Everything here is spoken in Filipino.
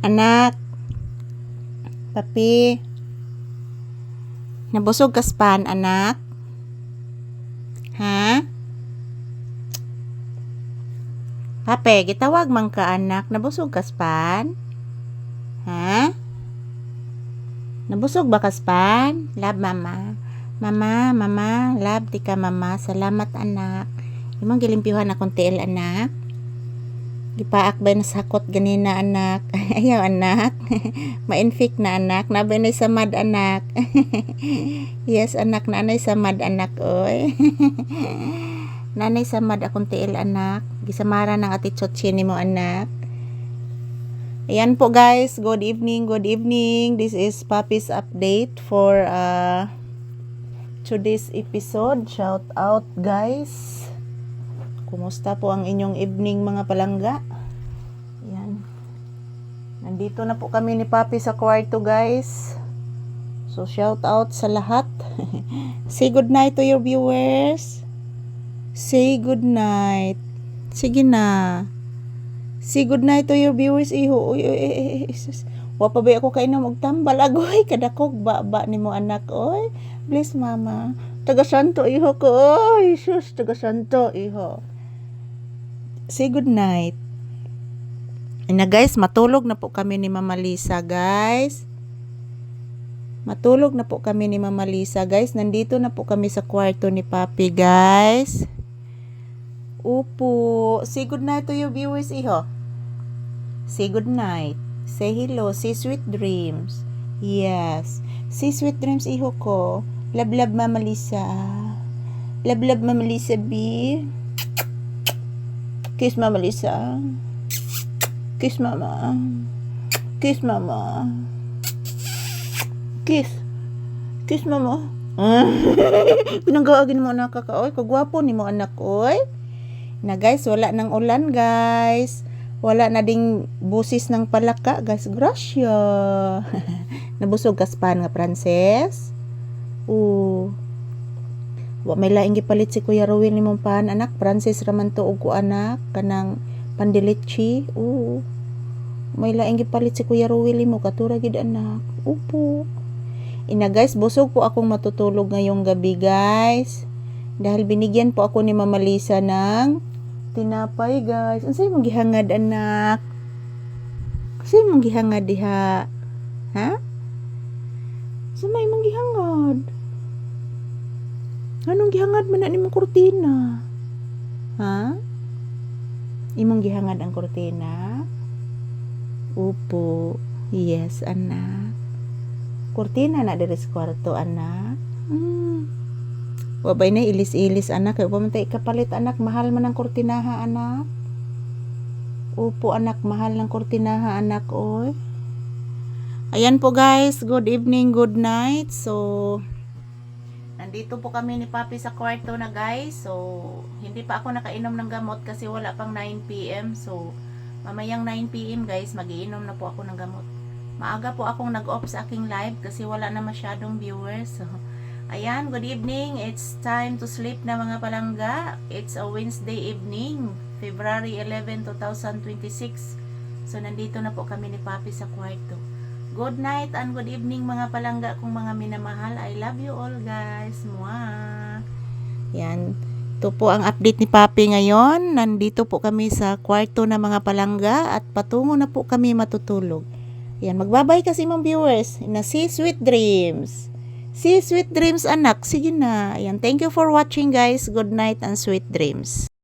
Anak, papi, nabusog ka span, anak? Ha? Pape, gitawag man ka, anak, nabusog ka span? Ha? Nabusog ba ka span? Love, mama. Mama, love, di ka, mama. Salamat, anak. Imong gilimpyuhan akong tiil, anak. Gipaak ba na sakot ganina, anak? Ayaw, anak. Ma-infect na, anak. Nabay na samad, anak. Yes, anak. Nanay samad, anak. Oy. Nanay samad akong tiil, anak. Gisamara ng ati Chotchini mo, anak. Ayan po, guys. Good evening. Good evening. This is Papi's update for today's episode. Shout out, guys. Kumusta po ang inyong evening, mga palangga? Yan. Nandito na po kami ni Papi sa kwarto, guys. So, shout out sa lahat. Say good night to your viewers. Say good night. Sige na. Say good night to your viewers, iho. Uy, wapa ba ako kainom og tambal? Agoy, kadakog ba ni mo, anak. Oy, bless mama. Taga Santo, iho ko. Oy, sus, taga Santo, iho. Say good night. Na guys, matulog na po kami ni Mama Lisa, guys. Matulog na po kami ni Mama Lisa, guys. Nandito na po kami sa kwarto ni Papi, guys. Upo. Say good night to your viewers, iho. Say good night. Say hello. Say sweet dreams. Yes. Say sweet dreams, iho ko. Love, love, Mama Lisa. Love, love, Mama Lisa, B. Kiss Mama Lisa. Kiss Mama. Kiss Mama. Kiss. Kiss Mama. Pinanggaagin mo anak ka, oy. Kagwapo ni mo anak, oy. Na guys, wala nang ulan, guys. Wala na ding busis ng palaka, guys. Gracia. Nabusog kaspan nga, Frances. Wa may laing gipalit si Kuya Rowel ni mong pan, anak. Francis raman to og anak kanang pandilichi. May laing gipalit si Kuya Rowel mo katura gid, anak. Upo. Ina guys, busog po akong matutulog ngayong gabi, guys. Dahil binigyan po ako ni Mama Lisa ng tinapay, guys. Unsay mong gihangad, anak? Unsay mong gihangad diha? Ha? Unsay mong gihangad? Anong gihangad man na nimong kurtina? Ha? Imong gihangad ang kurtina? Upo. Yes, anak. Kurtina na diri sa kwarto, anak. Wabay na ilis-ilis, anak. Kaya pamantay kapalit, anak. Mahal man ang kurtinaha, anak. Upo, anak. Mahal ng kurtinaha, anak. Oy. Ayan po, guys. Good evening, good night. So, nandito po kami ni Papi sa kwarto na, guys. So, hindi pa ako nakainom ng gamot kasi wala pang 9 PM. So, mamayang 9 PM, guys, magiinom na po ako ng gamot. Maaga po akong nag-off sa aking live kasi wala na masyadong viewers. So, ayan, good evening. It's time to sleep na, mga palangga. It's a Wednesday evening, February 11, 2026. So, nandito na po kami ni Papi sa kwarto. Good night and good evening, mga palangga kong mga minamahal. I love you all, guys. Mwah! Yan. Ito po ang update ni Papi ngayon. Nandito po kami sa kwarto na, mga palangga, at patungo na po kami matutulog. Yan. Magbabay kasi mong viewers. Na see sweet dreams. See sweet dreams, anak. Sige na. Yan. Thank you for watching, guys. Good night and sweet dreams.